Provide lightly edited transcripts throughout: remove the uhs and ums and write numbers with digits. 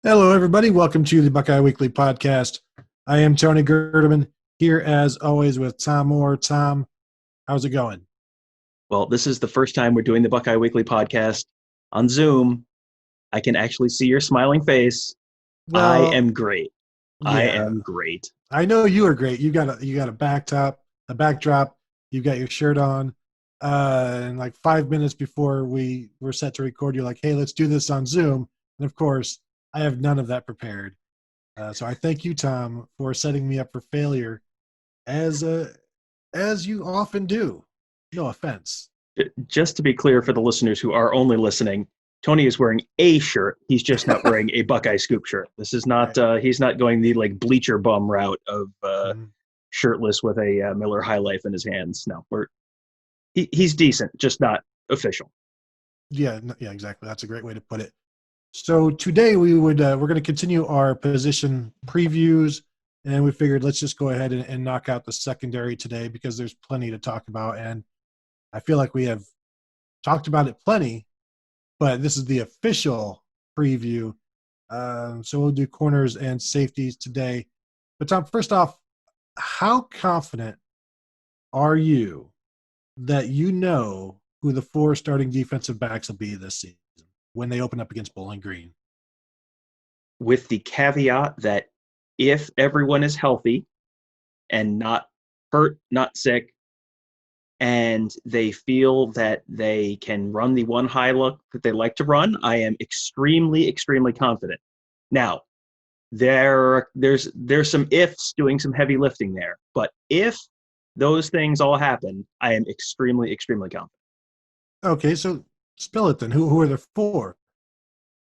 Hello, everybody. Welcome to the Buckeye Weekly Podcast. I am Tony Gerdeman, here as always with Tom Moore. Tom, how's it going? Well, this is the first time we're doing the Buckeye Weekly podcast on Zoom. I can actually see your smiling face. I Well, am great. I yeah, am great. I know you are great. You got a backdrop. You got your shirt on, and like 5 minutes before we were set to record, you're like, "Hey, let's do this on Zoom." And of course, I have none of that prepared. So I thank you, Tom, for setting me up for failure, as uh, as you often do. No offense. Just to be clear for the listeners who are only listening, Tony is wearing a shirt. He's just not wearing a Buckeye scoop shirt. This is not. Right. He's not going the like bleacher bum route of Mhm. shirtless with a Miller High Life in his hands. No, he's decent, just not official. Yeah, yeah, exactly. That's a great way to put it. So today we're going to continue our position previews, and we figured let's just go ahead and knock out the secondary today because there's plenty to talk about, and I feel like we have talked about it plenty, but this is the official preview. So we'll do corners and safeties today. But Tom, first off, how confident are you that you know who the four starting defensive backs will be this season when they open up against Bowling Green? With the caveat that if everyone is healthy and not hurt, not sick, and they feel that they can run the one high look that they like to run, I am extremely, extremely confident. Now, there's some ifs doing some heavy lifting there, but if those things all happen, I am extremely, extremely confident. Okay, so spill it then. Who are the four?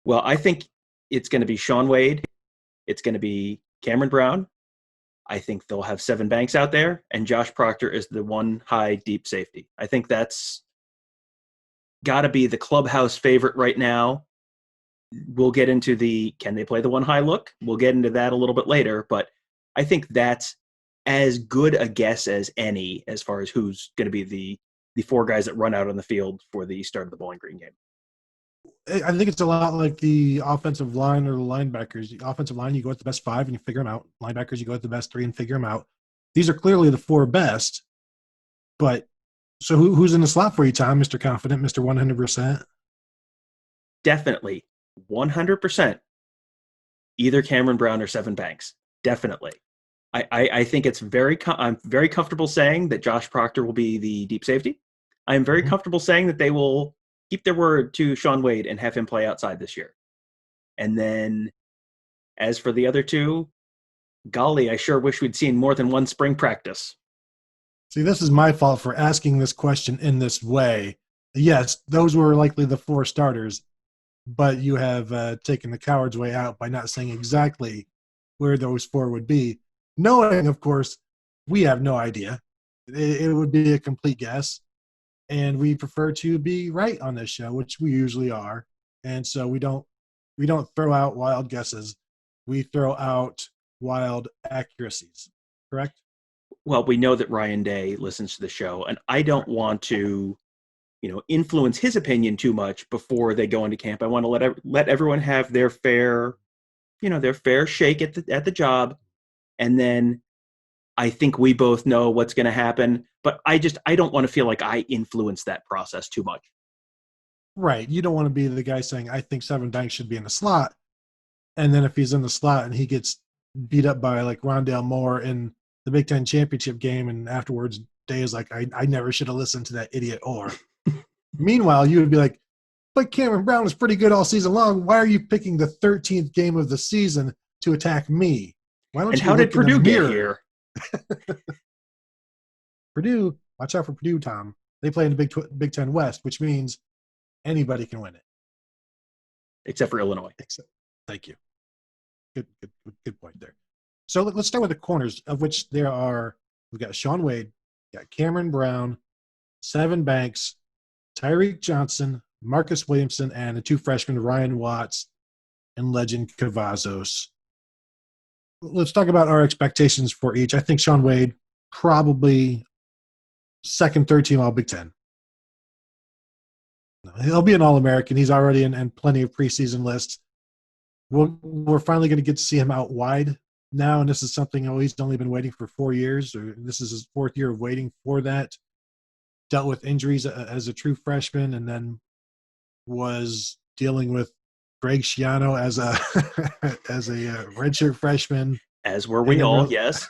Well, I think it's going to be Shaun Wade. It's going to be Cameron Brown. I think they'll have Sevyn Banks out there, and Josh Proctor is the one high deep safety. I think that's got to be the clubhouse favorite right now. We'll get into the can they play the one high look? We'll get into that a little bit later, but I think that's as good a guess as any as far as who's going to be the four guys that run out on the field for the start of the Bowling Green game. I think it's a lot like the offensive line or the linebackers. The offensive line, you go with the best five and you figure them out. Linebackers, you go with the best three and figure them out. These are clearly the four best, but so who's in the slot for you, Tom? Mr. Confident, Mr. 100%? Definitely 100% either Cameron Brown or Sevyn Banks. Definitely. I think it's I'm very comfortable saying that Josh Proctor will be the deep safety. I am very Mm-hmm. comfortable saying that they will keep their word to Shaun Wade and have him play outside this year. And then as for the other two, golly, I sure wish we'd seen more than one spring practice. See, this is my fault for asking this question in this way. Yes, those were likely the four starters, but you have taken the coward's way out by not saying exactly where those four would be, knowing, of course, we have no idea. It would be a complete guess, and we prefer to be right on this show, which we usually are. And so we don't throw out wild guesses. We throw out wild accuracies. Correct? Well, we know that Ryan Day listens to the show, and I don't want to, influence his opinion too much before they go into camp. I want to let everyone have their fair shake at the job, and then I think we both know what's going to happen. But I don't want to feel like I influence that process too much. Right. You don't want to be the guy saying, I think Sevyn Banks should be in the slot. And then if he's in the slot and he gets beat up by like Rondale Moore in the Big Ten championship game, and afterwards Day is like, I never should have listened to that idiot. Or meanwhile, you would be like, but Cameron Brown is pretty good all season long. Why are you picking the 13th game of the season to attack me? Why don't And you how did look in the Purdue get mirror? here? Purdue, watch out for Purdue, Tom. They play in the Big Ten West, which means anybody can win it. Except for Illinois. Thank you. Good point there. So let's start with the corners, of which there are. We've got Shaun Wade, got Cameron Brown, Sevyn Banks, Tyreke Johnson, Marcus Williamson, and the two freshmen, Ryan Watts and Lejond Cavazos. Let's talk about our expectations for each. I think Shaun Wade probably second, third team All Big Ten. He'll be an All-American. He's already in plenty of preseason lists. we're finally going to get to see him out wide now, and this is something he's only been waiting for 4 years, or this is his fourth year of waiting for that. Dealt with injuries as a true freshman, and then was dealing with Greg Schiano as a as a redshirt freshman, As were we all, yes.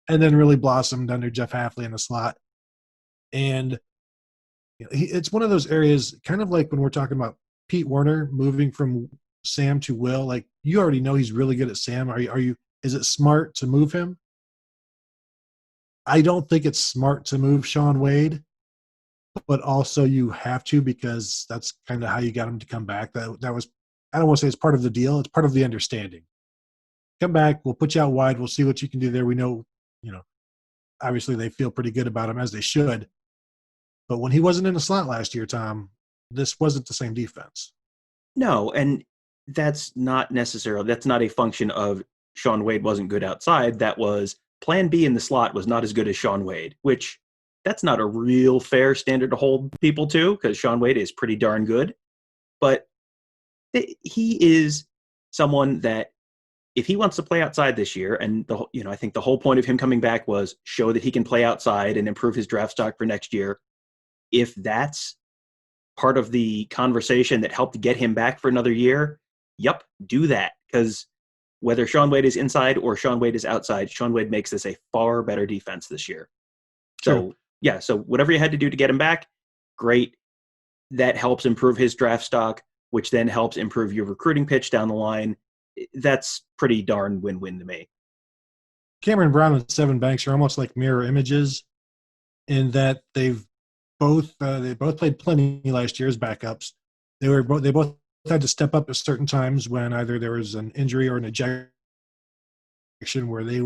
And then really blossomed under Jeff Hafley in the slot. And it's one of those areas, kind of like when we're talking about Pete Werner moving from Sam to Will. Like, you already know he's really good at Sam. Are you? Is it smart to move him? I don't think it's smart to move Shaun Wade, but also you have to, because that's kind of how you got him to come back. That was, I don't want to say it's part of the deal. It's part of the understanding. Come back. We'll put you out wide. We'll see what you can do there. We know, obviously they feel pretty good about him, as they should. But when he wasn't in the slot last year, Tom, this wasn't the same defense. No, and that's not a function of Shaun Wade wasn't good outside. That was plan B in the slot was not as good as Shaun Wade, which that's not a real fair standard to hold people to, because Shaun Wade is pretty darn good. But he is someone that, if he wants to play outside this year, and I think the whole point of him coming back was show that he can play outside and improve his draft stock for next year. If that's part of the conversation that helped get him back for another year, yep, do that. Because whether Shaun Wade is inside or Shaun Wade is outside, Shaun Wade makes this a far better defense this year. True. So whatever you had to do to get him back, great. That helps improve his draft stock, which then helps improve your recruiting pitch down the line. That's pretty darn win-win to me. Cameron Brown and Sevyn Banks are almost like mirror images in that they both played plenty last year as backups. They both had to step up at certain times when either there was an injury or an ejection where they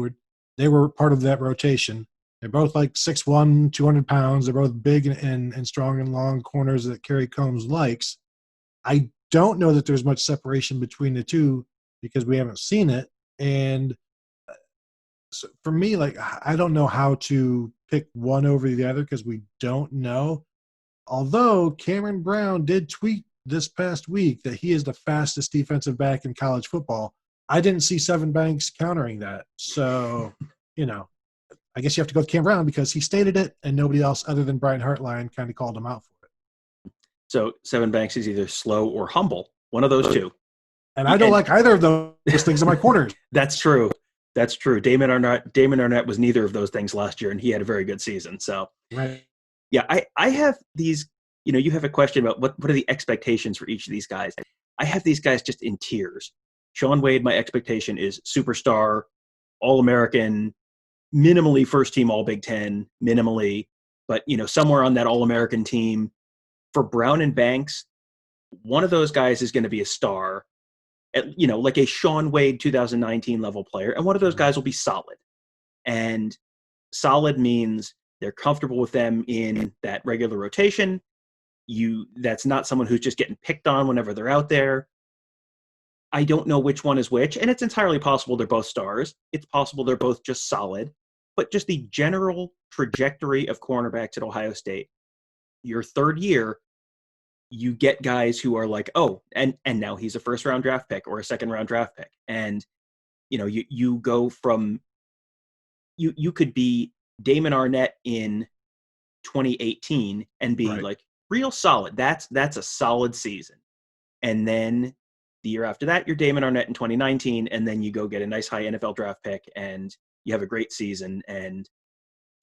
were part of that rotation. They're both like 6'1", 200 pounds. They're both big and strong and long corners that Kerry Combs likes. I don't know that there's much separation between the two because we haven't seen it. And so for me, like, I don't know how to pick one over the other because we don't know. Although Cameron Brown did tweet this past week that he is the fastest defensive back in college football. I didn't see Sevyn Banks countering that. So, I guess you have to go with Cam Brown because he stated it and nobody else other than Brian Hartline kind of called him out for it. So Sevyn Banks is either slow or humble, one of those two. And I don't like either of those things in my corners. That's true. Damon Arnett was neither of those things last year, and he had a very good season. So, right. Yeah, I have these, you have a question about what are the expectations for each of these guys. I have these guys just in tiers. Shaun Wade, my expectation is superstar, All-American, minimally first team All-Big Ten, minimally, but, somewhere on that All-American team. For Brown and Banks, one of those guys is going to be a star, like a Shaun Wade 2019 level player, and one of those guys will be solid. And solid means they're comfortable with them in that regular rotation. That's not someone who's just getting picked on whenever they're out there. I don't know which one is which, and it's entirely possible they're both stars. It's possible they're both just solid. But just the general trajectory of cornerbacks at Ohio State, your third year, you get guys who are like, oh, and now he's a first-round draft pick or a second-round draft pick. And, you go from you could be Damon Arnett in 2018 and be right. like real solid. That's a solid season. And then the year after that, you're Damon Arnett in 2019, and then you go get a nice high NFL draft pick and you have a great season. And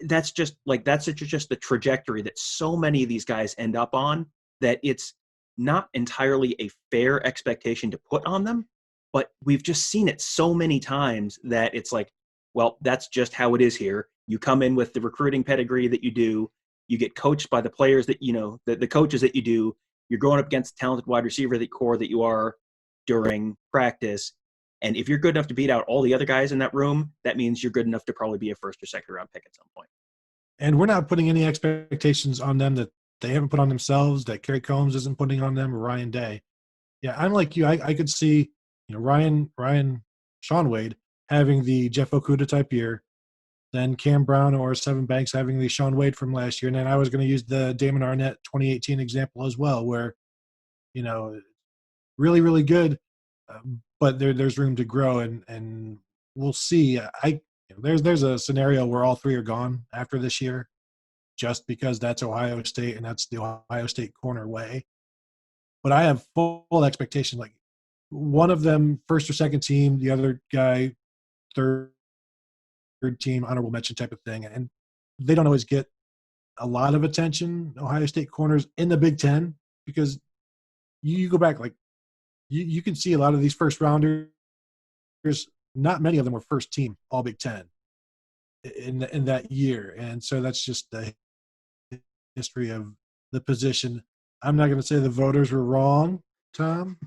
that's just the trajectory that so many of these guys end up on, that it's not entirely a fair expectation to put on them, but we've just seen it so many times that it's like, well, that's just how it is here. You come in with the recruiting pedigree that you do, you get coached by the players that, the coaches that you do, you're going up against the talented wide receiver core that you are during practice. And if you're good enough to beat out all the other guys in that room, that means you're good enough to probably be a first or second round pick at some point. And we're not putting any expectations on them that they haven't put on themselves, that Kerry Combs isn't putting on them, or Ryan Day. Yeah, I'm like you. I could see, Shaun Wade having the Jeff Okudah type year, then Cam Brown or Sevyn Banks having the Shaun Wade from last year. And then I was going to use the Damon Arnett 2018 example as well, where, really, really good, but there's room to grow, and we'll see. There's a scenario where all three are gone after this year, just because that's Ohio State and that's the Ohio State corner way. But I have full expectation. Like one of them first or second team, the other guy third team, honorable mention type of thing, and they don't always get a lot of attention. Ohio State corners in the Big Ten, because you go back, like you can see a lot of these first rounders. Not many of them were first team All Big Ten in that year, and so that's just the history of the position. I'm not going to say the voters were wrong, Tom.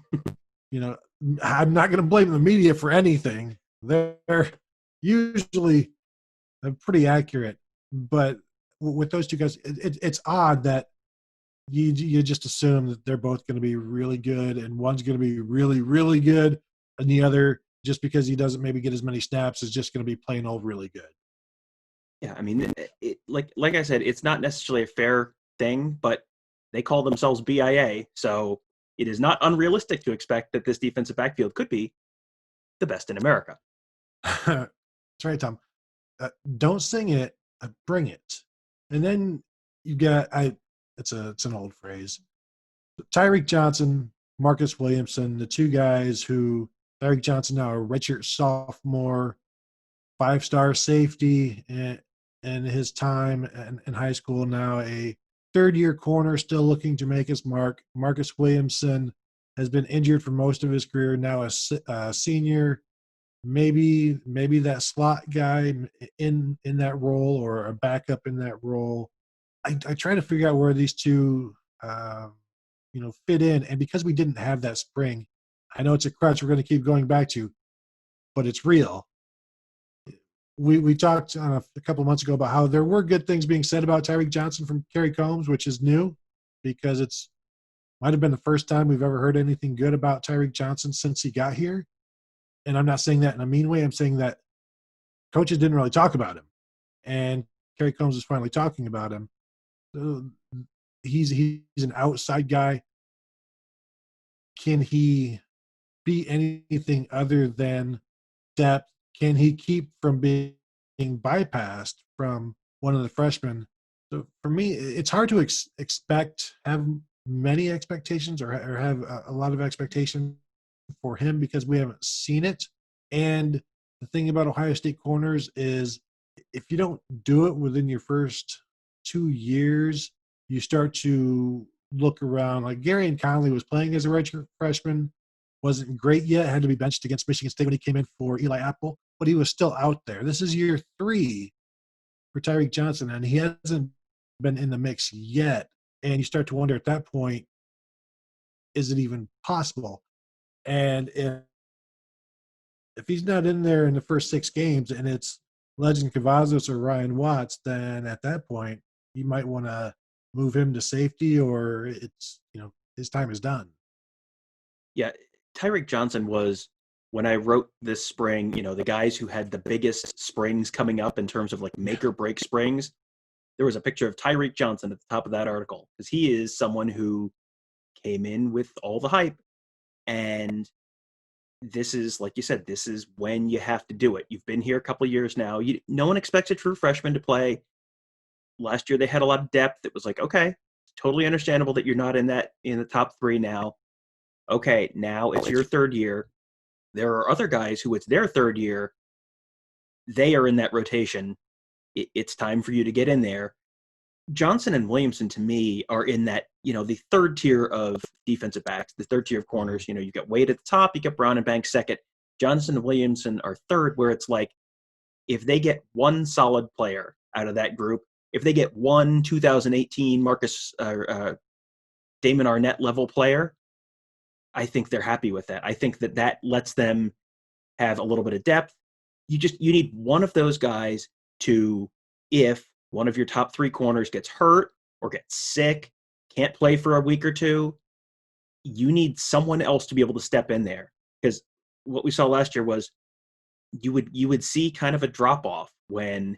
I'm not going to blame the media for anything. They're usually pretty accurate, but with those two guys, it's odd that you just assume that they're both going to be really good, and one's going to be really, really good, and the other, just because he doesn't maybe get as many snaps, is just going to be plain old really good. Yeah, I mean, like I said, it's not necessarily a fair thing, but they call themselves BIA, so it is not unrealistic to expect that this defensive backfield could be the best in America. That's right, Tom. Don't sing it, bring it. And then you got it's an old phrase. Tyreke Johnson, Marcus Williamson, the two guys who Tyreke Johnson now a redshirt sophomore, 5-star safety in his time in high school, now a third-year corner still looking to make his mark. Marcus Williamson has been injured for most of his career, now a senior, maybe that slot guy in that role or a backup in that role. I try to figure out where these two fit in, and because we didn't have that spring, I know it's a crutch we're going to keep going back to, but it's real. We talked a couple of months ago about how there were good things being said about Tyreke Johnson from Kerry Combs, which is new because it's might have been the first time we've ever heard anything good about Tyreke Johnson since he got here. And I'm not saying that in a mean way. I'm saying that coaches didn't really talk about him, and Kerry Combs is finally talking about him. He's an outside guy. Can he be anything other than depth? Can he keep from being bypassed from one of the freshmen? So for me, it's hard to have many expectations or have a lot of expectation for him because we haven't seen it. And the thing about Ohio State corners is if you don't do it within your first 2 years, you start to look around. Like Gary Conley was playing as a redshirt freshman, wasn't great yet, had to be benched against Michigan State when he came in for Eli Apple, but he was still out there. This is year 3 for Tyreke Johnson, and he hasn't been in the mix yet. And you start to wonder at that point, is it even possible? And if he's not in there in the first 6 games and it's Lejond Cavazos or Ryan Watts, then at that point you might want to move him to safety, or it's his time is done. Yeah, Tyreke Johnson was, when I wrote this spring, the guys who had the biggest springs coming up in terms of like make or break springs. There was a picture of Tyreke Johnson at the top of that article because he is someone who came in with all the hype. And this is, like you said, this is when you have to do it. You've been here a couple of years now. No one expects a true freshman to play. Last year they had a lot of depth. It was like, okay, it's totally understandable that you're not in the top 3 now. Okay, now it's your 3rd year. There are other guys who it's their 3rd year. They are in that rotation. It's time for you to get in there. Johnson and Williamson, to me, are in that, the 3rd tier of defensive backs, the 3rd tier of corners. You got Wade at the top, you got Brown and Banks 2nd. Johnson and Williamson are 3rd, where it's like, if they get one solid player out of that group, if they get one 2018 Damon Arnett level player, I think they're happy with that. I think that lets them have a little bit of depth. You need one of those guys to, if one of your top 3 corners gets hurt or gets sick, can't play for a week or 2, you need someone else to be able to step in there. Because what we saw last year was you would see kind of a drop off when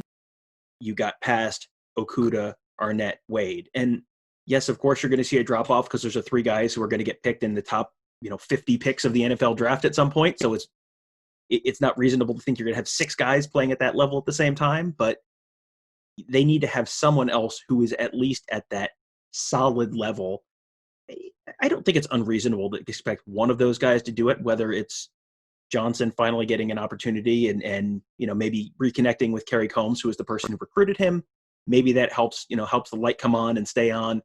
you got past Okudah, Arnett, Wade. And yes, of course, you're going to see a drop off because there's 3 guys who are going to get picked in the top 50 picks of the NFL draft at some point. So it's not reasonable to think you're going to have 6 guys playing at that level at the same time, but they need to have someone else who is at least at that solid level. I don't think it's unreasonable to expect one of those guys to do it, whether it's Johnson finally getting an opportunity and maybe reconnecting with Kerry Combs, who was the person who recruited him. Maybe that helps the light come on and stay on.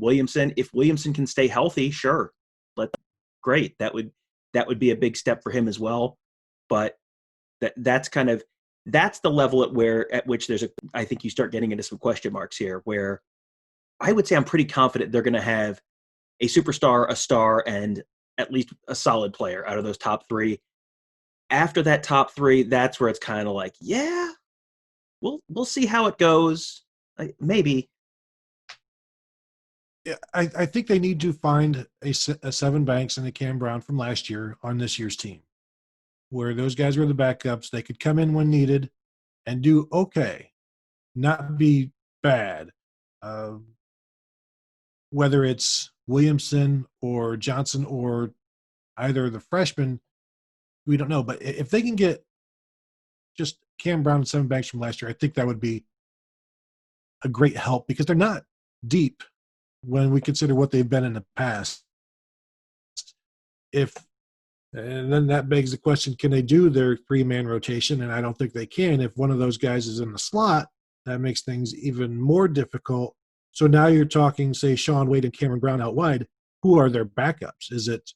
Williamson, if Williamson can stay healthy, sure. Great. That would be a big step for him as well. But that's the level at which I think you start getting into some question marks here, where I would say I'm pretty confident they're going to have a superstar, a star, and at least a solid player out of those top 3. After that top 3, that's where it's kind of like, yeah, we'll see how it goes. Maybe. Yeah, I think they need to find a Sevyn Banks and a Cam Brown from last year on this year's team, where those guys were the backups. They could come in when needed and do okay, not be bad. Whether it's Williamson or Johnson or either of the freshmen, we don't know. But if they can get just Cam Brown and Sevyn Banks from last year, I think that would be a great help, because they're not deep when we consider what they've been in the past. And then that begs the question, can they do their 3-man rotation? And I don't think they can. If one of those guys is in the slot, that makes things even more difficult. So now you're talking, say, Shaun Wade and Cameron Brown out wide. Who are their backups? Is it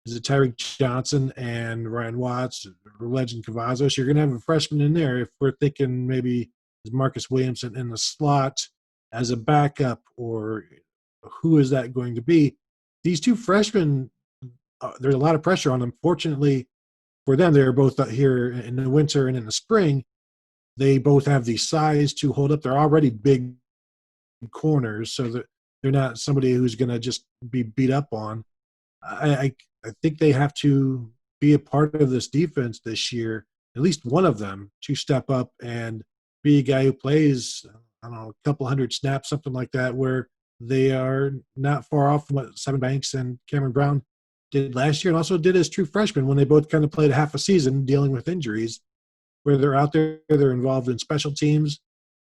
Tyreke Johnson and Ryan Watts or Lejond Cavazos? You're going to have a freshman in there. If we're thinking maybe is Marcus Williamson in the slot as a backup, or who is that going to be? These 2 freshmen, there's a lot of pressure on them. Fortunately for them, they're both here in the winter and in the spring. They both have the size to hold up. They're already big corners, so that they're not somebody who's going to just be beat up on. I think they have to be a part of this defense this year, at least one of them, to step up and be a guy who plays, I don't know, a couple hundred snaps, something like that, where they are not far off from what Sevyn Banks and Cameron Brown did last year, and also did as true freshmen when they both kind of played half a season dealing with injuries, where they're out there, they're involved in special teams,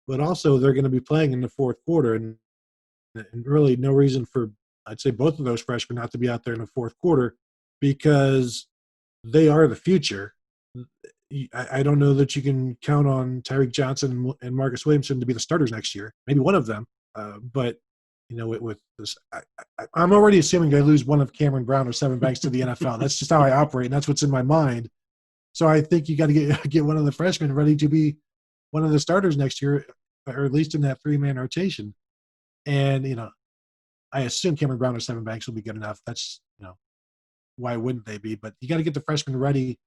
but also they're going to be playing in the fourth quarter. And really no reason for, I'd say, both of those freshmen not to be out there in the fourth quarter, because they are the future. I don't know that you can count on Tyreke Johnson and Marcus Williamson to be the starters next year. Maybe one of them, but with this, I'm already assuming they lose one of Cameron Brown or Sevyn Banks to the NFL. That's just how I operate, and that's what's in my mind. So I think you got to get one of the freshmen ready to be one of the starters next year, or at least in that 3-man rotation. And I assume Cameron Brown or Sevyn Banks will be good enough. That's why wouldn't they be? But you got to get the freshmen ready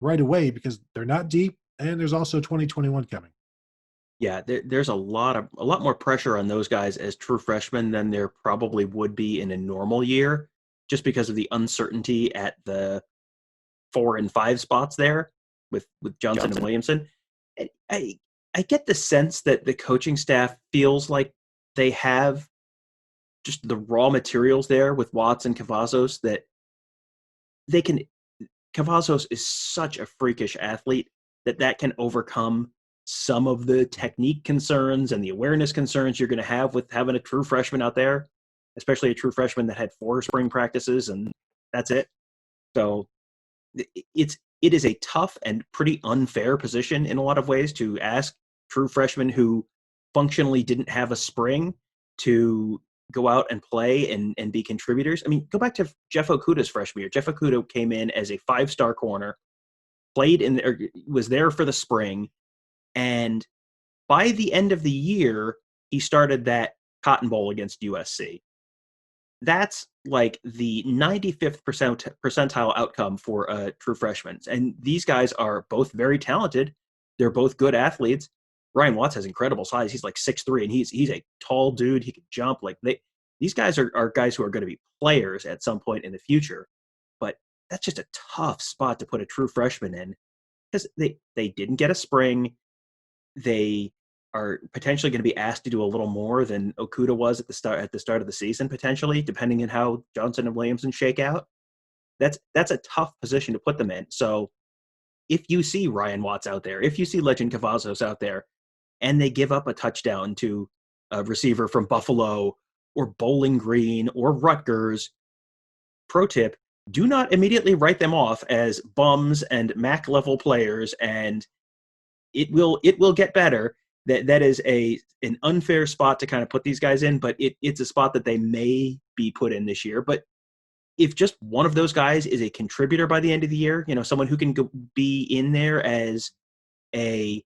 right away, because they're not deep, and there's also 2021 coming. Yeah, there's a lot more pressure on those guys as true freshmen than there probably would be in a normal year, just because of the uncertainty at the 4 and 5 spots there with Johnson and Williamson. I get the sense that the coaching staff feels like they have just the raw materials there with Watts and Cavazos, that they can. Cavazos is such a freakish athlete that can overcome some of the technique concerns and the awareness concerns you're going to have with having a true freshman out there, especially a true freshman that had 4 spring practices and that's it. So it is a tough and pretty unfair position in a lot of ways to ask true freshmen who functionally didn't have a spring to go out and play and be contributors. I mean, go back to Jeff Okudah's freshman year. Jeff Okudah came in as a 5-star corner, was there for the spring, and by the end of the year, he started that Cotton Bowl against USC. That's like the 95th percentile outcome for a true freshman. And these guys are both very talented. They're both good athletes. Ryan Watts has incredible size. He's like 6'3", and he's a tall dude. He can jump. These guys are guys who are going to be players at some point in the future. But that's just a tough spot to put a true freshman in, because they didn't get a spring. They are potentially going to be asked to do a little more than Okudah was at the start of the season, potentially, depending on how Johnson and Williamson shake out. That's a tough position to put them in. So if you see Ryan Watts out there, if you see Lejond Cavazos out there, and they give up a touchdown to a receiver from Buffalo or Bowling Green or Rutgers, pro tip, do not immediately write them off as bums and MAC level players, and it will get better. That is an unfair spot to kind of put these guys in, but it's a spot that they may be put in this year. But if just one of those guys is a contributor by the end of the year, someone who can be in there as he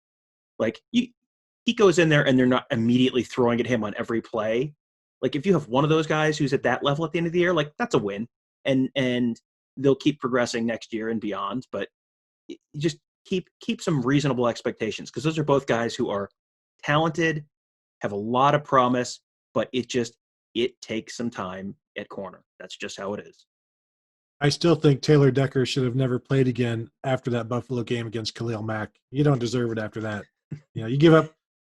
goes in there and they're not immediately throwing at him on every play. Like if you have one of those guys who's at that level at the end of the year, like that's a win, and they'll keep progressing next year and beyond. But you just keep some reasonable expectations, because those are both guys who are talented, have a lot of promise, but it takes some time at corner. That's just how it is. I still think Taylor Decker should have never played again after that Buffalo game against Khalil Mack. You don't deserve it after that. You give up,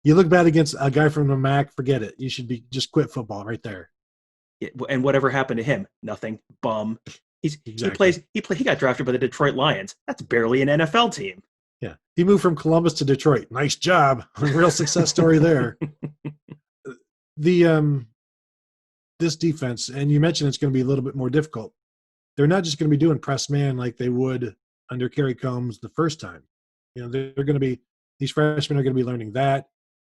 you look bad against a guy from the Mac, forget it. You should just quit football right there. Yeah, and whatever happened to him? Nothing. Bum. Exactly. He got drafted by the Detroit Lions. That's barely an NFL team. Yeah. He moved from Columbus to Detroit. Nice job. Real success story there. This defense, and you mentioned it's going to be a little bit more difficult. They're not just going to be doing press man like they would under Kerry Combs the first time. They're going to be, these freshmen are going to be learning that.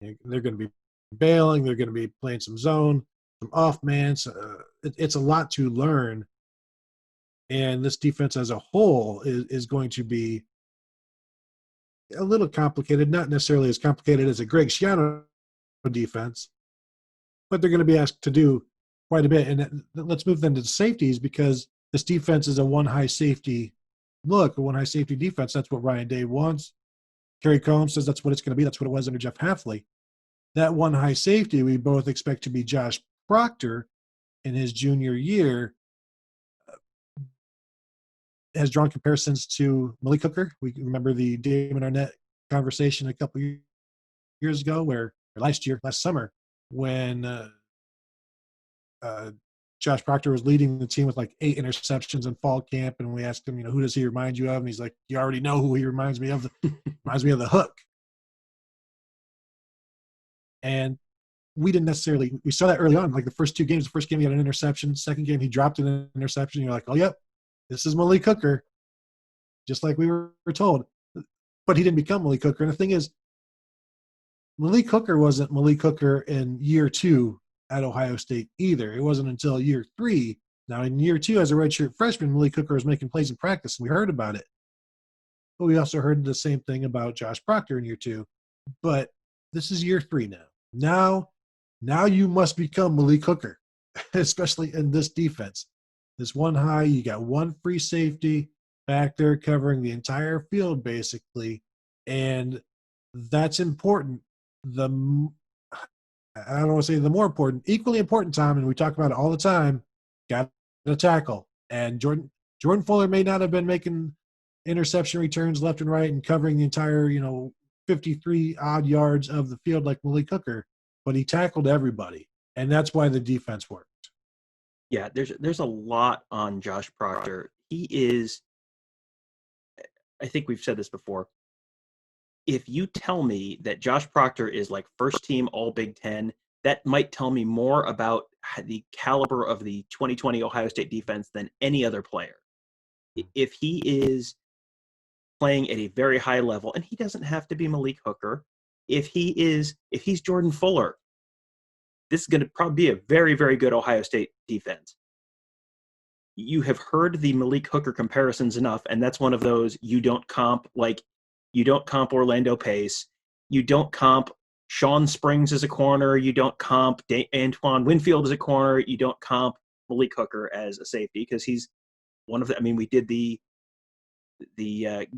They're going to be bailing. They're going to be playing some zone, some off man. So, it's a lot to learn. And this defense as a whole is going to be a little complicated, not necessarily as complicated as a Greg Schiano defense, but they're going to be asked to do quite a bit. And let's move then to the safeties, because this defense is a one high safety look, a one high safety defense. That's what Ryan Day wants. Kerry Combs says that's what it's going to be. That's what it was under Jeff Hafley. That one high safety we both expect to be Josh Proctor in his junior year has drawn comparisons to Malik Hooker. We remember the Damon Arnett conversation a couple years ago, last summer, when Josh Proctor was leading the team with like 8 interceptions in fall camp, and we asked him, who does he remind you of? And he's like, you already know who he reminds me of. Reminds me of the Hook. And we didn't necessarily – we saw that early on, like the first 2 games. The first game he had an interception. Second game he dropped an interception. You're like, oh, yep, this is Malik Hooker, just like we were told. But he didn't become Malik Hooker. And the thing is, Malik Hooker wasn't Malik Hooker in year 2 at Ohio State either. It wasn't until year 3. Now, in year 2, as a redshirt freshman, Malik Hooker was making plays in practice, and we heard about it. But we also heard the same thing about Josh Proctor in year 2. But this is year 3 now. Now you must become Malik Hooker, especially in this defense. This one high, you got one free safety back there covering the entire field, basically. And that's important. I don't want to say the more important, equally important, Tom, and we talk about it all the time, got to tackle. And Jordan Fuller may not have been making interception returns left and right and covering the entire, 53 odd yards of the field like Malik Hooker, but he tackled everybody. And that's why the defense worked. Yeah, there's a lot on Josh Proctor. He is, I think we've said this before, if you tell me that Josh Proctor is like first team all Big Ten, that might tell me more about the caliber of the 2020 Ohio State defense than any other player. If he is playing at a very high level, and he doesn't have to be Malik Hooker, if he's Jordan Fuller, this is going to probably be a very, very good Ohio State defense. You have heard the Malik Hooker comparisons enough, and that's one of those you don't comp Orlando Pace. You don't comp Sean Springs as a corner. You don't comp Antoine Winfield as a corner. You don't comp Malik Hooker as a safety, because he's one of the – we did the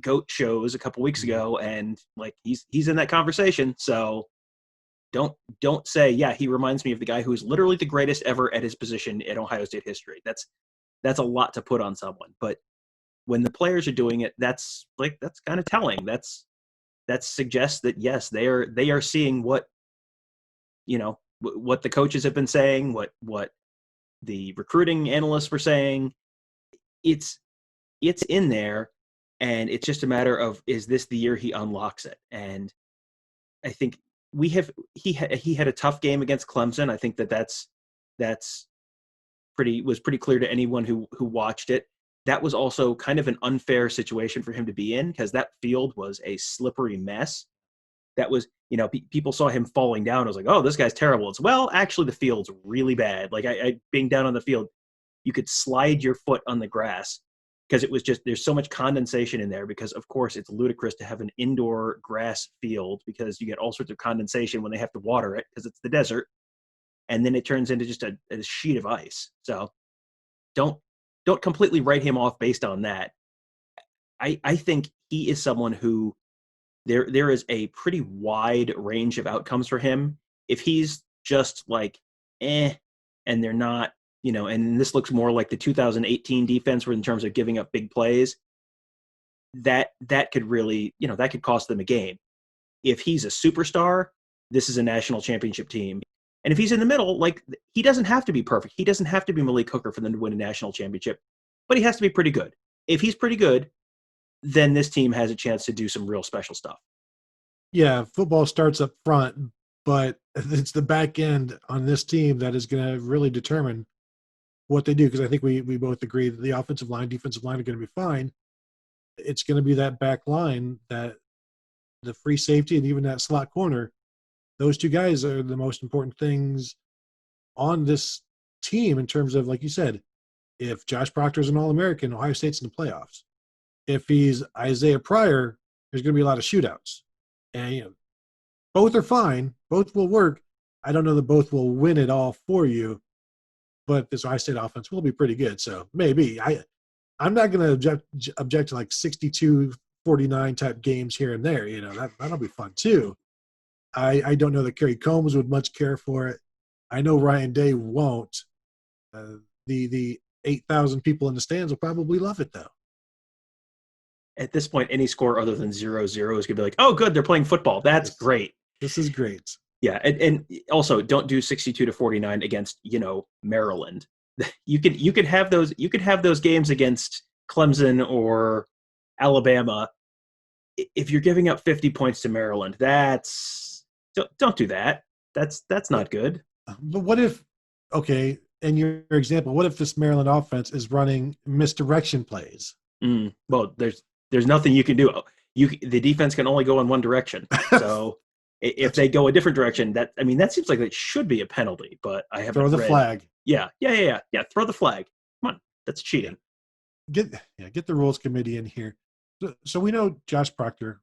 GOAT shows a couple weeks ago, and like he's in that conversation. So don't say, yeah, he reminds me of the guy who is literally the greatest ever at his position in Ohio State history. That's a lot to put on someone. But when the players are doing it, that's kind of telling. That suggests that yes, they are seeing what the coaches have been saying, what the recruiting analysts were saying. It's it's in there, and it's just a matter of, is this the year he unlocks it? And I think he had a tough game against Clemson. I think that's was pretty clear to anyone who watched it. That was also kind of an unfair situation for him to be in, because that field was a slippery mess. That was, people saw him falling down. I was like, oh, this guy's terrible. It's, well, actually the field's really bad. Like I being down on the field, you could slide your foot on the grass, because it was just, there's so much condensation in there, because of course it's ludicrous to have an indoor grass field, because you get all sorts of condensation when they have to water it, because it's the desert. And then it turns into just a sheet of ice. So don't completely write him off based on that. I think he is someone who there is a pretty wide range of outcomes for him. If he's just like, and they're not, and this looks more like the 2018 defense where in terms of giving up big plays, that could really, that could cost them a game. If he's a superstar, this is a national championship team. And if he's in the middle, like, he doesn't have to be perfect. He doesn't have to be Malik Hooker for them to win a national championship, but he has to be pretty good. If he's pretty good, then this team has a chance to do some real special stuff. Yeah, football starts up front, but it's the back end on this team that is going to really determine what they do, because I think we both agree that the offensive line, defensive line are going to be fine. It's going to be that back line, that the free safety, and even that slot corner. Those two guys are the most important things on this team in terms of, like you said, if Josh Proctor is an All-American, Ohio State's in the playoffs. If he's Isaiah Pryor, there's going to be a lot of shootouts. And, both are fine. Both will work. I don't know that both will win it all for you, but this Ohio State offense will be pretty good. So maybe. I'm not going to object to like 62-49 type games here and there. That'll be fun too. I don't know that Kerry Combs would much care for it. I know Ryan Day won't. The 8,000 people in the stands will probably love it, though. At this point, any score other than 0-0 is going to be like, oh, good, they're playing football. That's great. This is great. Yeah, and also don't do 62-49 against, Maryland. You could have those games against Clemson or Alabama. If you're giving up 50 points to Maryland, don't do that. That's not good. But what if, okay, in your example, what if this Maryland offense is running misdirection plays? Well, there's nothing you can do. The defense can only go in one direction. So if they go a different direction, that seems like it should be a penalty. But I haven't throw the flag. Yeah. Throw the flag. Come on, that's cheating. Get the rules committee in here. So we know Josh Proctor.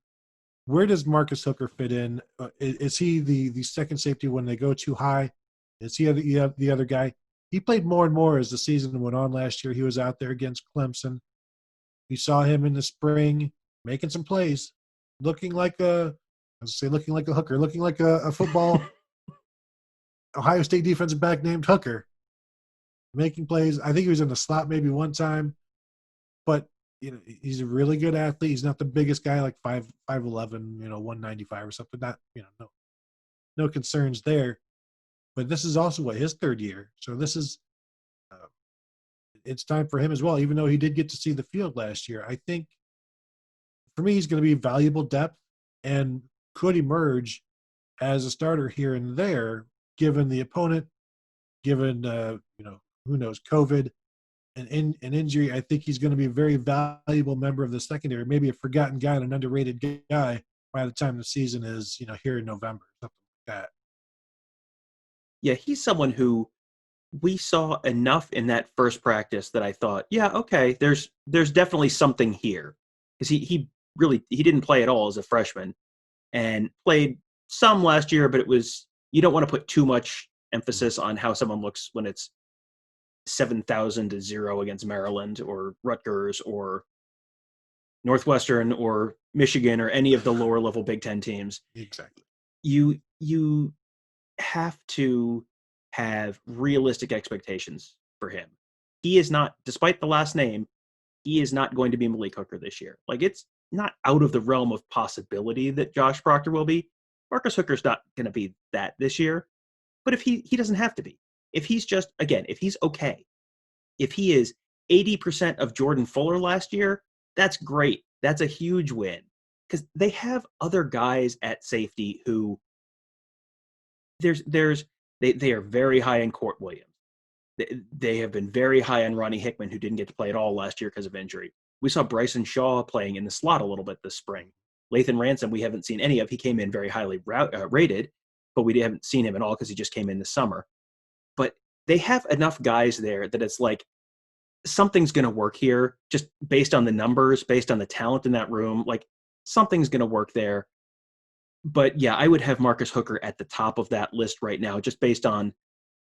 Where does Marcus Hooker fit in? Is he the second safety when they go too high? Is he the other guy? He played more and more as the season went on last year. He was out there against Clemson. We saw him in the spring making some plays, looking like a hooker, looking like a football Ohio State defensive back named Hooker, making plays. I think he was in the slot maybe one time, but he's a really good athlete. He's not the biggest guy, like 5'11", 195 or something. Not, no concerns there. But this is also his third year. So this is, it's time for him as well, even though he did get to see the field last year. I think for me, he's going to be valuable depth and could emerge as a starter here and there, given the opponent, given, who knows, COVID. An injury. I think he's going to be a very valuable member of the secondary, maybe a forgotten guy and an underrated guy by the time the season is, here in November, something like that. Yeah, he's someone who we saw enough in that first practice that I thought, yeah, okay, there's definitely something here, because he didn't play at all as a freshman, and played some last year, but it was, you don't want to put too much emphasis on how someone looks when it's 7,000-0 against Maryland or Rutgers or Northwestern or Michigan or any of the lower level Big Ten teams. Exactly. You have to have realistic expectations for him. He is not, despite the last name, he is not going to be Malik Hooker this year. Like, it's not out of the realm of possibility that Josh Proctor will be. Marcus Hooker's not going to be that this year, but if he doesn't have to be. If he's just, again, if he's okay, if he is 80% of Jordan Fuller last year, that's great. That's a huge win because they have other guys at safety who they are very high in Court Williams. They have been very high on Ronni Hickman, who didn't get to play at all last year because of injury. We saw Bryson Shawn playing in the slot a little bit this spring. Lathan Ransom, we haven't seen any of. He came in very highly rated, but we haven't seen him at all because he just came in this summer. But they have enough guys there that it's like something's going to work here just based on the numbers, based on the talent in that room. Like something's going to work there. But yeah, I would have Marcus Hooker at the top of that list right now, just based on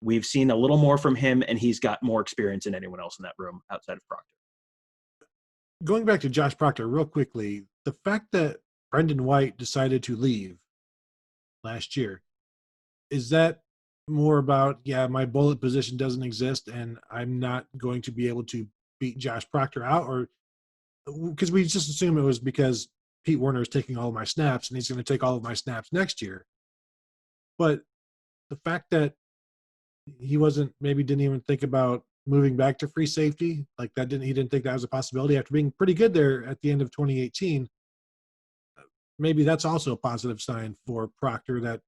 we've seen a little more from him and he's got more experience than anyone else in that room outside of Proctor. Going back to Josh Proctor real quickly, the fact that Brendan White decided to leave last year, is that more about, yeah, my bullet position doesn't exist and I'm not going to be able to beat Josh Proctor out? Or because we just assume it was because Pete Werner is taking all of my snaps and he's going to take all of my snaps next year. But the fact that he didn't even think about moving back to free safety, like he didn't think that was a possibility after being pretty good there at the end of 2018. Maybe that's also a positive sign for Proctor that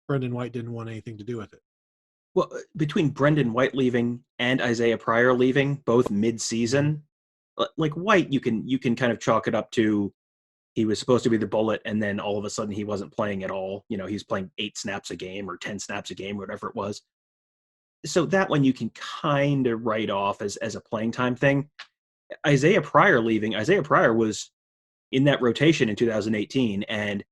Brendan White didn't want anything to do with it. Well, between Brendan White leaving and Isaiah Pryor leaving, both mid-season, like White, you can kind of chalk it up to he was supposed to be the bullet, and then all of a sudden he wasn't playing at all. He's playing 8 snaps a game or 10 snaps a game, whatever it was. So that one you can kind of write off as a playing time thing. Isaiah Pryor was in that rotation in 2018 and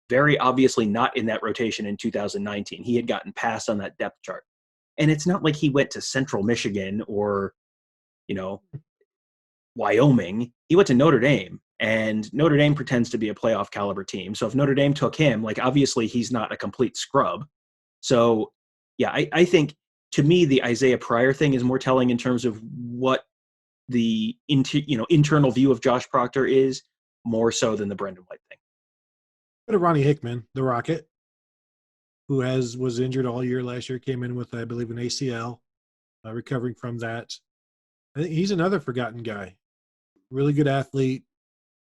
very obviously not in that rotation in 2019. He had gotten passed on that depth chart. And it's not like he went to Central Michigan or, Wyoming. He went to Notre Dame, and Notre Dame pretends to be a playoff caliber team. So if Notre Dame took him, like obviously he's not a complete scrub. So yeah, I think to me, the Isaiah Pryor thing is more telling in terms of what the internal view of Josh Proctor is, more so than the Brendan White thing. Go to Ronni Hickman, the Rocket, who was injured all year last year, came in with, I believe, an ACL, recovering from that. I think he's another forgotten guy. Really good athlete,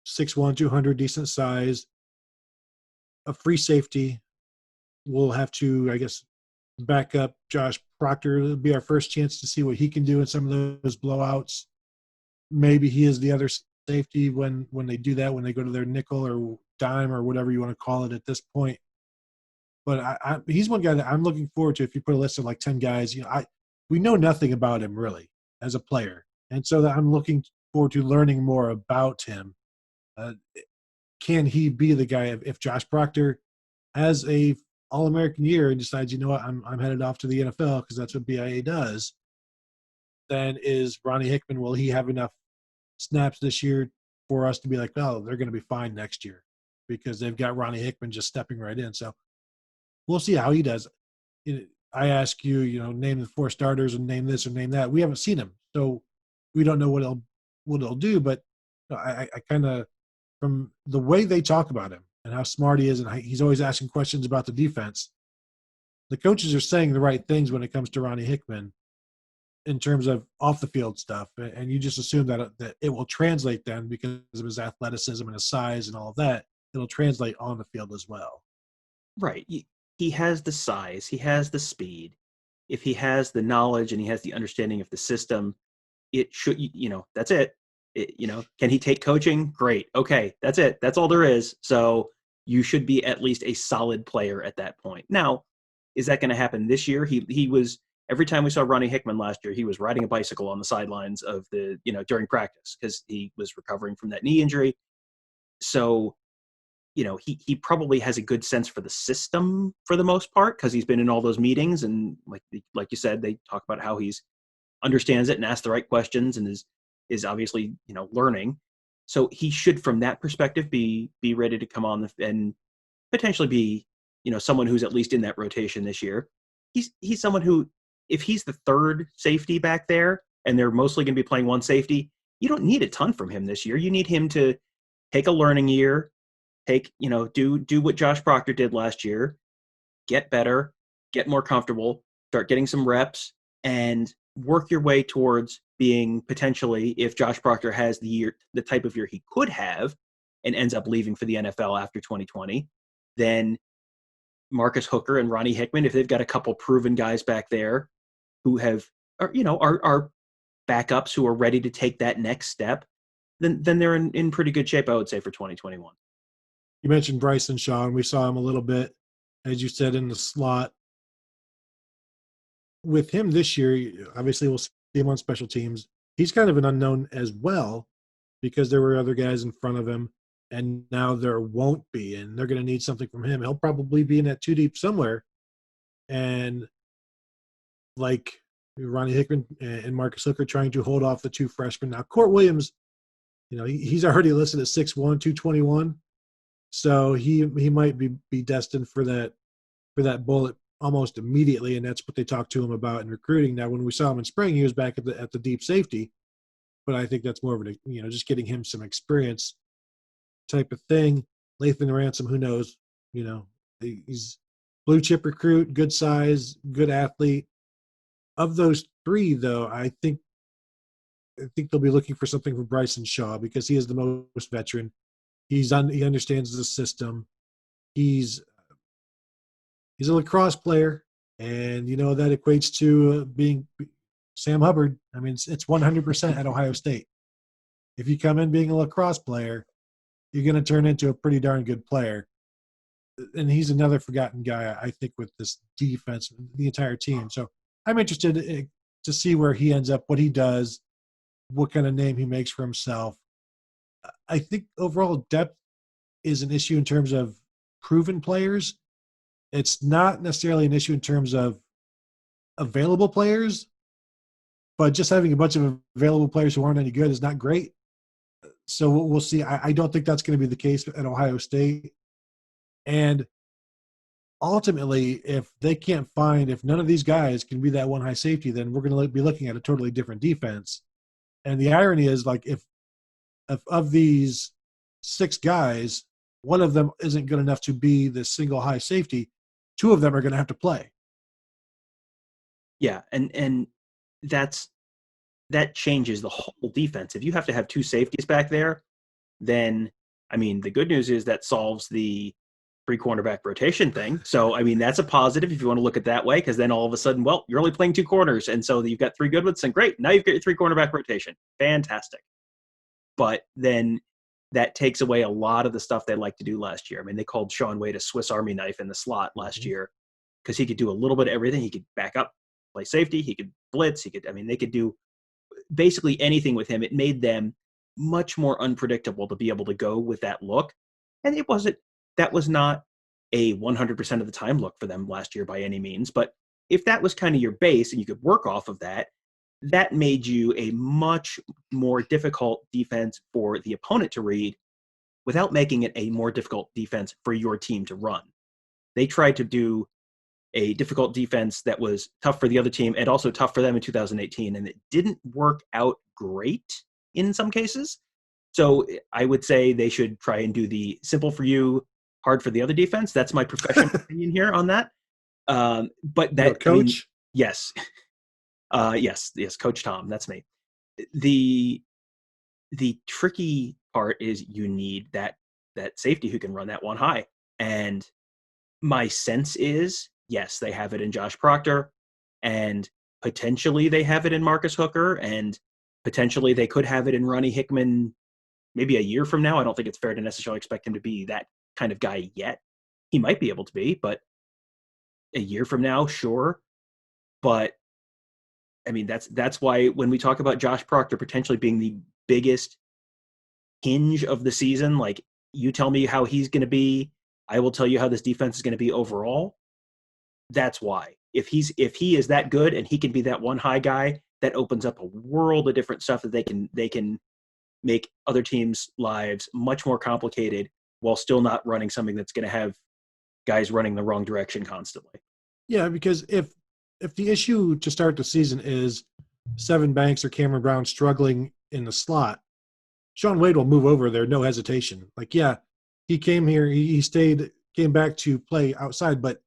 6'1", 200, decent size. A free safety. We'll have to, I guess, back up Josh Proctor. It'll be our first chance to see what he can do in some of those blowouts. Maybe he is the other safety when they do that, when they go to their nickel or dime or whatever you want to call it at this point. But he's one guy that I'm looking forward to. If you put a list of like 10 guys, we know nothing about him really as a player. And so that I'm looking forward to learning more about him. Can he be the guy if Josh Proctor has a All-American year and decides, I'm headed off to the NFL because that's what BIA does, then is Ronni Hickman, will he have enough snaps this year for us to be like, oh, they're going to be fine next year because they've got Ronni Hickman just stepping right in. So we'll see how he does. I ask you, name the 4 starters and name this or name that. We haven't seen him, so we don't know what he'll do. But I kind of, from the way they talk about him and how smart he is, and he's always asking questions about the defense, the coaches are saying the right things when it comes to Ronni Hickman in terms of off the field stuff. And you just assume that it will translate then because of his athleticism and his size and all of that. It'll translate on the field as well. Right. He has the size. He has the speed. If he has the knowledge and he has the understanding of the system, it should, that's it. Can he take coaching? Great. Okay. That's it. That's all there is. So you should be at least a solid player at that point. Now, is that going to happen this year? He was, every time we saw Ronni Hickman last year, he was riding a bicycle on the sidelines of during practice because he was recovering from that knee injury. So, he probably has a good sense for the system for the most part because he's been in all those meetings. And like you said, they talk about how he's understands it and asks the right questions and is obviously, learning. So he should, from that perspective, be ready to come on and potentially be, someone who's at least in that rotation this year. He's someone who, if he's the third safety back there and they're mostly going to be playing one safety, you don't need a ton from him this year. You need him to take a learning year, do what Josh Proctor did last year, get better, get more comfortable, start getting some reps, and work your way towards being potentially if Josh Proctor has the type of year he could have and ends up leaving for the NFL after 2020, then Marcus Hooker and Ronni Hickman, if they've got a couple proven guys back there who are backups who are ready to take that next step, then they're in pretty good shape, I would say, for 2021. You mentioned Bryson Shawn. We saw him a little bit, as you said, in the slot. With him this year, obviously we'll see him on special teams. He's kind of an unknown as well because there were other guys in front of him, and now there won't be, and they're going to need something from him. He'll probably be in that two deep somewhere. And like Ronni Hickman and Marcus Hooker trying to hold off the two freshmen. Now, Court Williams, he's already listed at 6'1", 221. So he might be destined for that bullet almost immediately, and that's what they talked to him about in recruiting. Now, when we saw him in spring, he was back at the deep safety, but I think that's more of a just getting him some experience type of thing. Lathan Ransom, who knows? He's blue chip recruit, good size, good athlete. Of those three, though, I think they'll be looking for something from Bryson Shawn because he is the most veteran. He understands the system. He's a lacrosse player, and that equates to being Sam Hubbard. I mean, it's 100% at Ohio State. If you come in being a lacrosse player, you're going to turn into a pretty darn good player. And he's another forgotten guy, I think, with this defense, the entire team. So I'm interested to see where he ends up, what he does, what kind of name he makes for himself. I think overall depth is an issue in terms of proven players. It's not necessarily an issue in terms of available players, but just having a bunch of available players who aren't any good is not great. So we'll see. I don't think that's going to be the case at Ohio State. And ultimately, if none of these guys can be that one high safety, then we're going to be looking at a totally different defense. And the irony is, like, if of these 6 guys, one of them isn't good enough to be the single high safety, 2 of them are going to have to play. Yeah, and that changes the whole defense. If you have to have 2 safeties back there, then, I mean, the good news is that solves the 3 cornerback rotation thing. So, I mean, that's a positive if you want to look at it that way, because then all of a sudden, well, you're only playing 2 corners, and so you've got 3 good ones, and great, now you've got your 3 cornerback rotation. Fantastic. But then that takes away a lot of the stuff they liked to do last year. I mean, they called Shaun Wade a Swiss Army knife in the slot last year because he could do a little bit of everything. He could back up, play safety, he could blitz, they could do basically anything with him. It made them much more unpredictable to be able to go with that look. And that was not a 100% of the time look for them last year by any means. But if that was kind of your base and you could work off of that, that made you a much more difficult defense for the opponent to read without making it a more difficult defense for your team to run. They tried to do a difficult defense that was tough for the other team and also tough for them in 2018, and it didn't work out great in some cases. So I would say they should try and do the simple for you, hard for the other defense. That's my professional opinion here on that. But that, coach? Yes. Yes, Coach Tom, that's me. The tricky part is you need that safety who can run that one high. And my sense is, yes, they have it in Josh Proctor, and potentially they have it in Marcus Hooker, and potentially they could have it in Ronni Hickman maybe a year from now. I don't think it's fair to necessarily expect him to be that kind of guy yet. He might be able to be, but a year from now, sure. But I mean, that's why when we talk about Josh Proctor potentially being the biggest hinge of the season, like, you tell me how he's going to be, I will tell you how this defense is going to be overall. That's why. If he is that good and he can be that one high guy, that opens up a world of different stuff that they can make other teams' lives much more complicated while still not running something that's going to have guys running the wrong direction constantly. Yeah, because if the issue to start the season is Sevyn Banks or Cameron Brown struggling in the slot, Shaun Wade will move over there, no hesitation. Like, yeah, he came here, he came back to play outside, but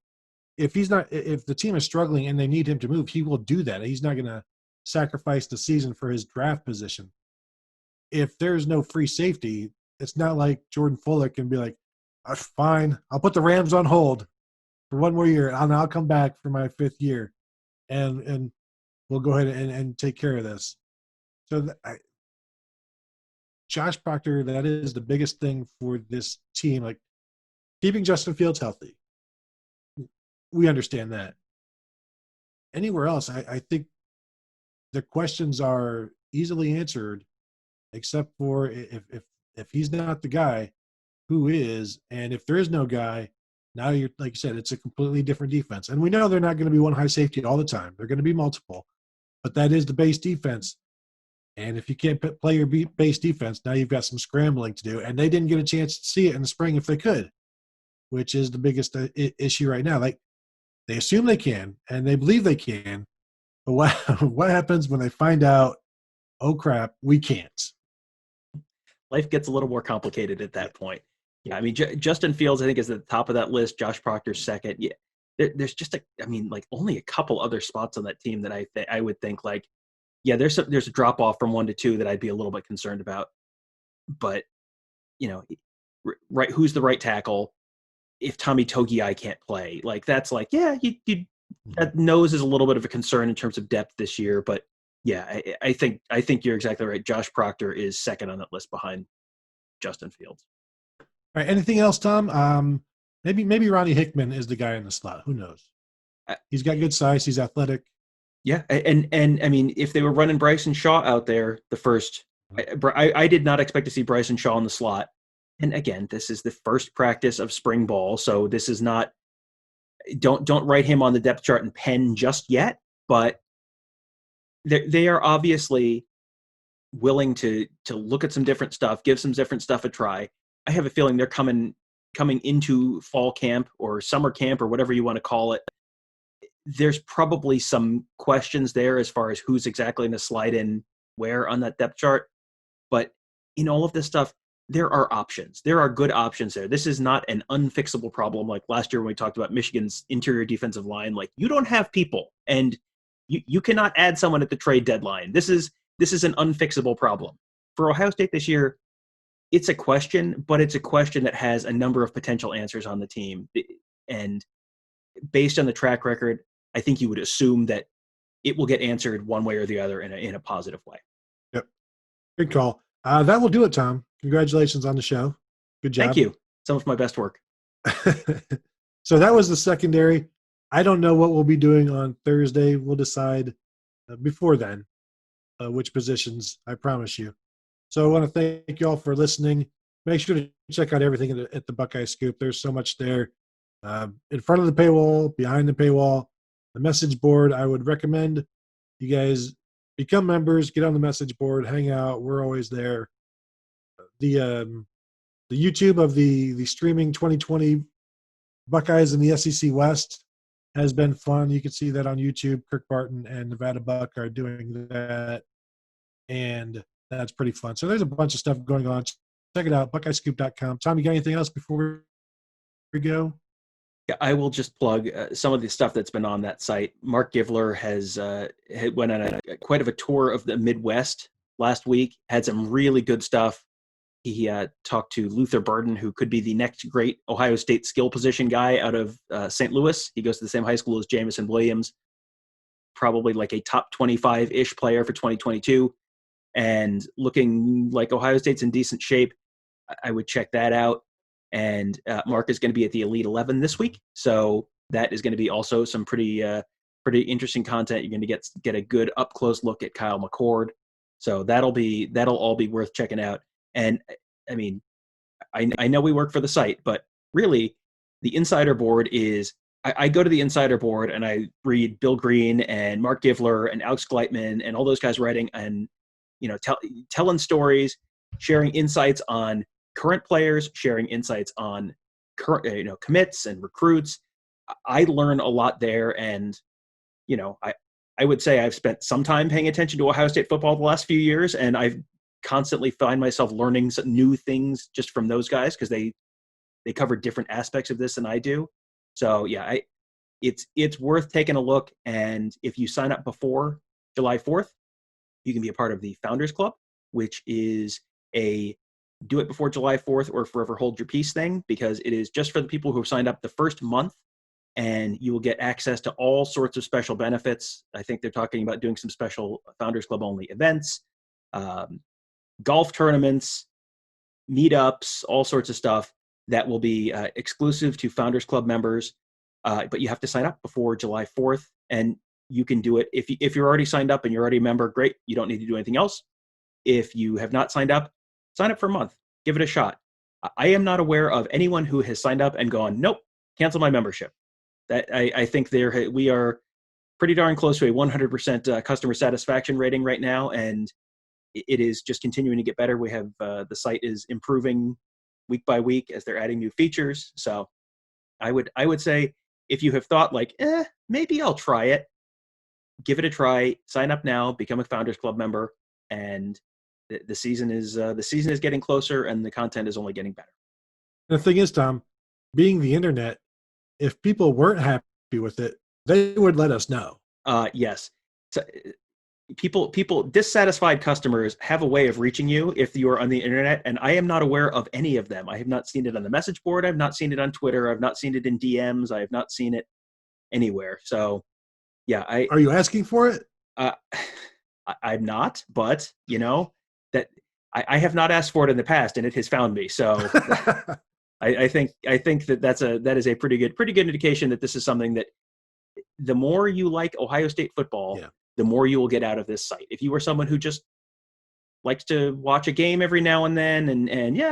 if the team is struggling and they need him to move, he will do that. He's not going to sacrificed the season for his draft position. If there's no free safety, it's not like Jordan Fuller can be like, fine, I'll put the Rams on hold for one more year, and I'll come back for my 5th year, and we'll go ahead and take care of this. So Josh Proctor, that is the biggest thing for this team, like keeping Justin Fields healthy. We understand that. Anywhere else, I think the questions are easily answered, except for if he's not the guy, who is? And if there is no guy, now you're, like you said, it's a completely different defense. And we know they're not going to be one high safety all the time. They're going to be multiple, but that is the base defense. And if you can't play your base defense, now you've got some scrambling to do. And they didn't get a chance to see it in the spring if they could, which is the biggest issue right now. Like, they assume they can, and they believe they can, but what happens when they find out, oh crap, we can't? Life gets a little more complicated at that point. Yeah, I mean, Justin Fields, I think, is at the top of that list. Josh Proctor's second. Yeah, there's just only a couple other spots on that team that I would think, like, yeah, there's a drop off from 1 to 2 that I'd be a little bit concerned about. But, right, who's the right tackle? If Tommy Togiai can't play, like, that's like, yeah, that nose is a little bit of a concern in terms of depth this year. But yeah, I think you're exactly right. Josh Proctor is second on that list behind Justin Fields. All right. Anything else, Tom? Maybe Ronni Hickman is the guy in the slot. Who knows? He's got good size. He's athletic. Yeah, and I mean, if they were running Bryson Shawn out there the first, I did not expect to see Bryson Shawn in the slot. And again, this is the first practice of spring ball, so this is not. Don't write him on the depth chart in pen just yet, but they are obviously willing to look at some different stuff, give some different stuff a try. I have a feeling they're coming into fall camp or summer camp or whatever you want to call it. There's probably some questions there as far as who's exactly going to slide in where on that depth chart. But in all of this stuff, there are options. There are good options there. This is not an unfixable problem like last year when we talked about Michigan's interior defensive line. Like, you don't have people, and you cannot add someone at the trade deadline. This is an unfixable problem. For Ohio State this year, it's a question, but it's a question that has a number of potential answers on the team. And based on the track record, I think you would assume that it will get answered one way or the other in a positive way. Yep. Good call. That will do it, Tom. Congratulations on the show. Good job. Thank you. Some of my best work. So that was the secondary. I don't know what we'll be doing on Thursday. We'll decide before then which positions, I promise you. So I want to thank you all for listening. Make sure to check out everything at the Buckeye Scoop. There's so much there. In front of the paywall, behind the paywall, the message board. I would recommend you guys become members, get on the message board, hang out. We're always there. The YouTube of the streaming 2020 Buckeyes in the SEC West has been fun. You can see that on YouTube. Kirk Barton and Nevada Buck are doing that, and that's pretty fun. So there's a bunch of stuff going on. Check it out, BuckeyeScoop.com. Tom, you got anything else before we go? Yeah, I will just plug some of the stuff that's been on that site. Mark Givler went on quite of a tour of the Midwest last week, had some really good stuff. He talked to Luther Burden, who could be the next great Ohio State skill position guy out of St. Louis. He goes to the same high school as Jamison Williams, probably like a top 25-ish player for 2022, and looking like Ohio State's in decent shape. I would check that out. And Mark is going to be at the Elite 11 this week, so that is going to be also some pretty interesting content. You're going to get a good up close look at Kyle McCord, so that'll all be worth checking out. And I mean, I know we work for the site, but really, the Insider Board is. I go to the Insider Board and I read Bill Green and Mark Givler and Alex Gleitman and all those guys writing and telling stories, sharing insights on current players, sharing insights on current commits and recruits. I learn a lot there, and I would say I've spent some time paying attention to Ohio State football the last few years, and I've constantly find myself learning some new things just from those guys because they cover different aspects of this than I do. So yeah, it's worth taking a look, and if you sign up before July 4th, You can be a part of the Founders Club, which is a do it before July 4th or forever hold your peace thing, because it is just for the people who have signed up the first month, and you will get access to all sorts of special benefits. I think they're talking about doing some special Founders Club only events, golf tournaments, meetups, all sorts of stuff that will be exclusive to Founders Club members. But you have to sign up before July 4th, and you can do it. If you're already signed up and you're already a member, great. You don't need to do anything else. If you have not signed up, sign up for a month. Give it a shot. I am not aware of anyone who has signed up and gone, nope, cancel my membership. That I think we are pretty darn close to a 100% customer satisfaction rating right now, and it is just continuing to get better. We have the site is improving week by week as they're adding new features. So I would say, if you have thought like, maybe I'll try it, give it a try. Sign up now, become a Founders Club member, and the season is getting closer, and the content is only getting better. The thing is, Tom, being the internet, if people weren't happy with it, they would let us know. Yes. So, people, dissatisfied customers have a way of reaching you if you are on the internet, and I am not aware of any of them. I have not seen it on the message board. I've not seen it on Twitter. I've not seen it in DMs. I have not seen it anywhere. So, yeah. Are you asking for it? I'm not, but that I have not asked for it in the past, and it has found me. So I think that is a pretty good indication that this is something that the more you like Ohio State football, the more you will get out of this site. If you are someone who just likes to watch a game every now and then, and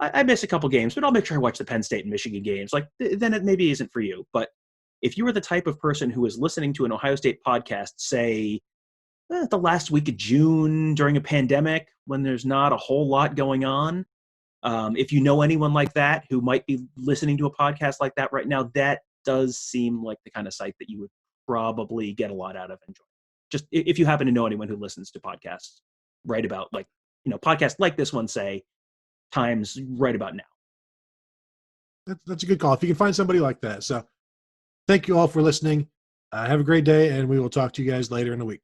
I miss a couple games, but I'll make sure I watch the Penn State and Michigan games, then it maybe isn't for you. But if you are the type of person who is listening to an Ohio State podcast, say the last week of June during a pandemic when there's not a whole lot going on, if you know anyone like that who might be listening to a podcast like that right now, that does seem like the kind of site that you would probably get a lot out of and enjoy. Just if you happen to know anyone who listens to podcasts right about podcasts like this one, say, times right about now. That's a good call. If you can find somebody like that. So thank you all for listening. Have a great day, and we will talk to you guys later in the week.